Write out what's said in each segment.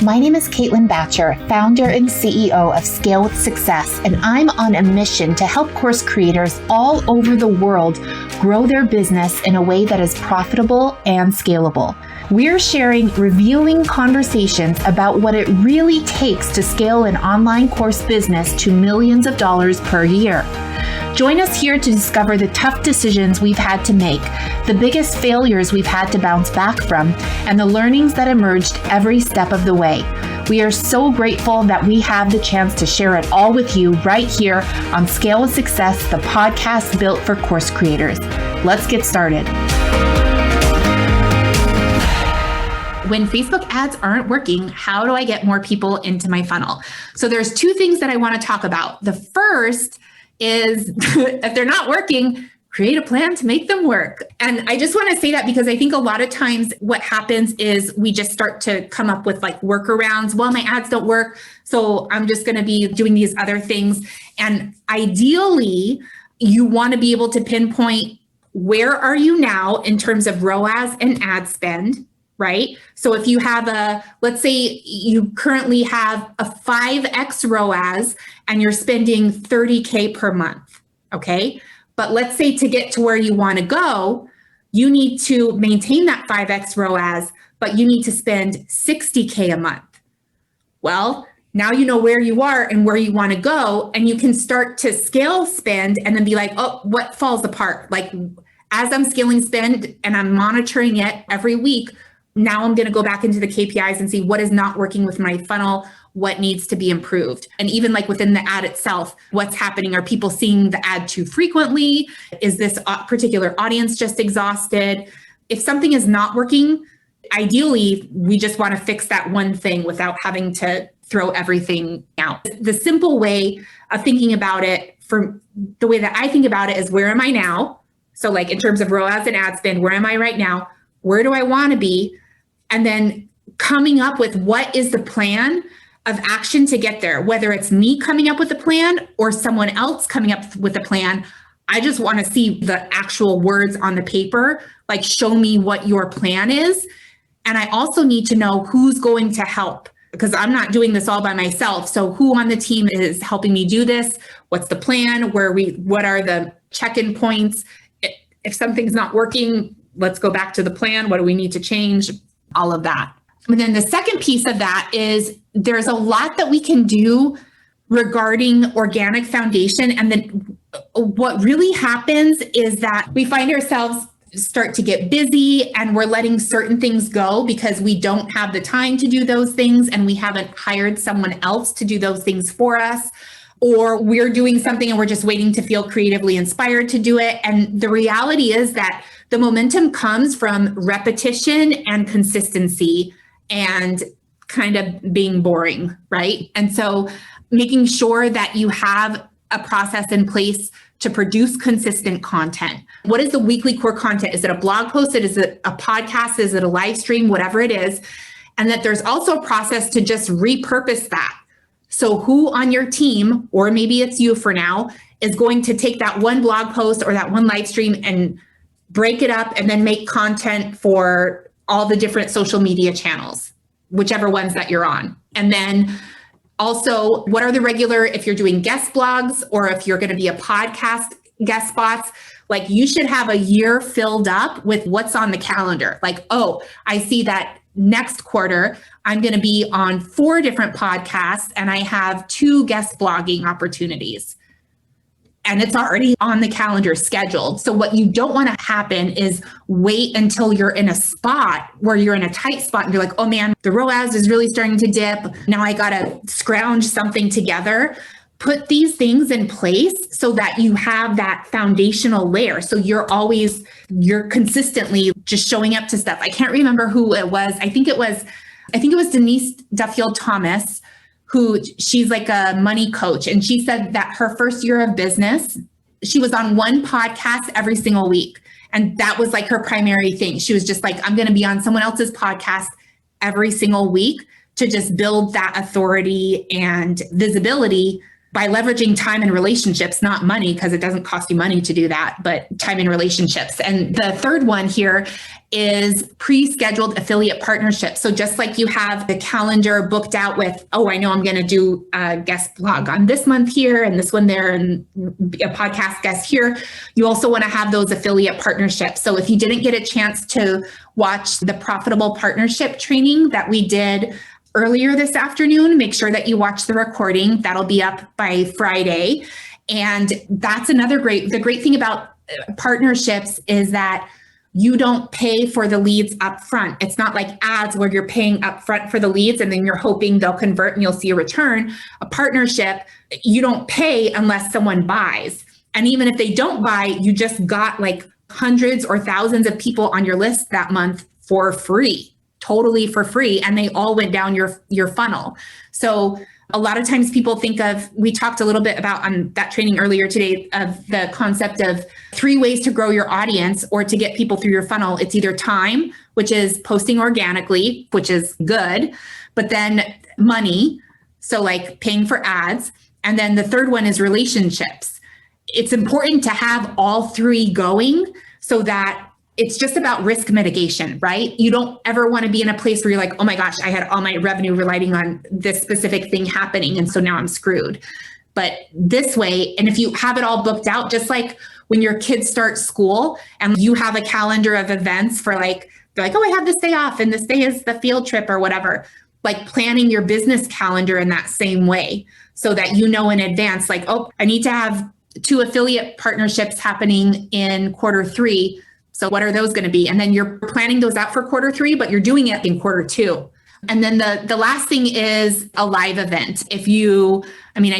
My name is Caitlin Batcher, founder and CEO of Scale with Success, and I'm on a mission to help course creators all over the world grow their business in a way that is profitable and scalable. We're sharing revealing conversations about what it really takes to scale an online course business to millions of dollars per year. Join us here to discover the tough decisions we've had to make, the biggest failures we've had to bounce back from, and the learnings that emerged every step of the way. We are so grateful that we have the chance to share it all with you right here on Scale with Success, the podcast built for course creators. Let's get started. When Facebook ads aren't working, how do I get more people into my funnel? So there's two things that I want to talk about. The first is if they're not working, create a plan to make them work. And I just want to say that because I think a lot of times what happens is we just start to come up with like workarounds. Well, my ads don't work, so I'm just going to be doing these other things. And ideally, you want to be able to pinpoint where are you now in terms of ROAS and ad spend, right? So if you have let's say you currently have a 5x ROAS and you're spending $30K per month, okay? But let's say to get to where you want to go, you need to maintain that 5x ROAS, but you need to spend $60K a month. Well, now you know where you are and where you want to go, and you can start to scale spend and then be like, oh, what falls apart? Like as I'm scaling spend and I'm monitoring it every week, now I'm going to go back into the KPIs and see what is not working with my funnel, what needs to be improved. And even like within the ad itself, what's happening? Are people seeing the ad too frequently? Is this particular audience just exhausted? If something is not working, ideally, we just want to fix that one thing without having to throw everything out. The simple way of thinking about it, for the way that I think about it, is where am I now? So like in terms of ROAS and ad spend, where am I right now? Where do I want to be? And then coming up with what is the plan of action to get there, whether it's me coming up with a plan or someone else coming up with a plan. I just want to see the actual words on the paper, like show me what your plan is. And I also need to know who's going to help, because I'm not doing this all by myself. So who on the team is helping me do this? What's the plan? What are the check-in points? If something's not working, let's go back to the plan. What do we need to change? All of that. And then the second piece of that is there's a lot that we can do regarding organic foundation. And then what really happens is that we find ourselves start to get busy and we're letting certain things go because we don't have the time to do those things and we haven't hired someone else to do those things for us. Or we're doing something and we're just waiting to feel creatively inspired to do it. And the reality is that the momentum comes from repetition and consistency and kind of being boring, right? And so making sure that you have a process in place to produce consistent content. What is the weekly core content? Is it a blog post? Is it a podcast? Is it a live stream? Whatever it is. And that there's also a process to just repurpose that. So who on your team, or maybe it's you for now, is going to take that one blog post or that one live stream and break it up and then make content for all the different social media channels, whichever ones that you're on. And then also, what are the regular, if you're doing guest blogs or if you're going to be a podcast guest spots, like you should have a year filled up with what's on the calendar. Like, oh, I see that next quarter, I'm going to be on 4 different podcasts and I have 2 guest blogging opportunities. And it's already on the calendar scheduled. So what you don't want to happen is wait until you're in a spot where you're in a tight spot and you're like, oh man, the ROAS is really starting to dip. Now I got to scrounge something together. Put these things in place so that you have that foundational layer. So you're consistently just showing up to stuff. I can't remember who it was. I think it was Denise Duffield Thomas, who she's like a money coach. And she said that her first year of business, she was on one podcast every single week. And that was like her primary thing. She was just like, I'm going to be on someone else's podcast every single week to just build that authority and visibility by leveraging time and relationships, not money, because it doesn't cost you money to do that, but time and relationships. And the third one here is pre-scheduled affiliate partnerships. So just like you have the calendar booked out with, oh, I know I'm going to do a guest blog on this month here and this one there and a podcast guest here, you also want to have those affiliate partnerships. So if you didn't get a chance to watch the profitable partnership training that we did earlier this afternoon, make sure that you watch the recording. That'll be up by Friday. And that's the great thing about partnerships is that you don't pay for the leads up front. It's not like ads where you're paying up front for the leads and then you're hoping they'll convert and you'll see a return. A partnership, you don't pay unless someone buys. And even if they don't buy, you just got like hundreds or thousands of people on your list that month for free. Totally for free, and they all went down your funnel. So a lot of times people think of, we talked a little bit about on that training earlier today of the concept of 3 ways to grow your audience or to get people through your funnel. It's either time, which is posting organically, which is good, but then money, so like paying for ads. And then the third one is relationships. It's important to have all 3 going so that it's just about risk mitigation, right? You don't ever want to be in a place where you're like, oh my gosh, I had all my revenue relying on this specific thing happening, and so now I'm screwed. But this way, and if you have it all booked out, just like when your kids start school and you have a calendar of events for like, they're like, oh, I have this day off and this day is the field trip or whatever, like planning your business calendar in that same way so that you know in advance, like, oh, I need to have 2 affiliate partnerships happening in Q3. So what are those going to be? And then you're planning those out for Q3, but you're doing it in Q2. And then the last thing is a live event. I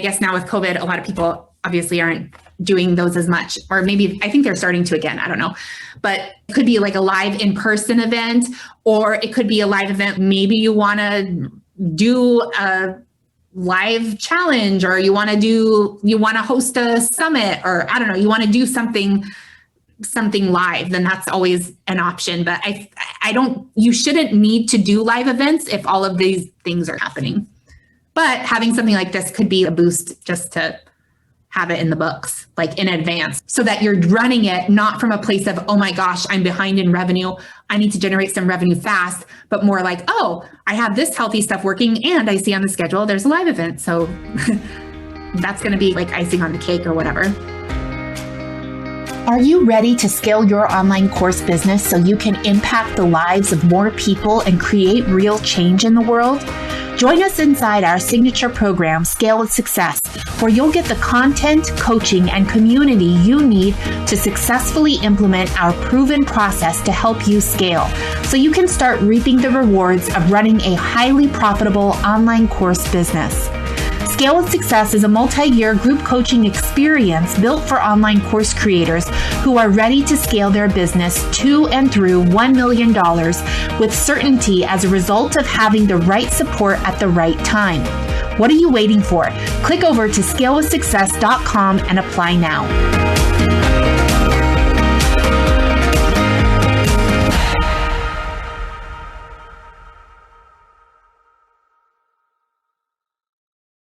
guess now with COVID, a lot of people obviously aren't doing those as much, or maybe I think they're starting to again, I don't know, but it could be like a live in-person event, or it could be a live event. Maybe you want to do a live challenge, or you want to host a summit, or I don't know, you want to do something live, then that's always an option. But you shouldn't need to do live events if all of these things are happening. But having something like this could be a boost just to have it in the books, like in advance, so that you're running it not from a place of, oh my gosh, I'm behind in revenue, I need to generate some revenue fast, but more like, oh, I have this healthy stuff working and I see on the schedule there's a live event. So that's going to be like icing on the cake or whatever. Are you ready to scale your online course business so you can impact the lives of more people and create real change in the world? Join us inside our signature program, Scale with Success, where you'll get the content, coaching, and community you need to successfully implement our proven process to help you scale, so you can start reaping the rewards of running a highly profitable online course business. Scale with Success is a multi-year group coaching experience built for online course creators who are ready to scale their business to and through $1 million with certainty as a result of having the right support at the right time. What are you waiting for? Click over to scalewithsuccess.com and apply now.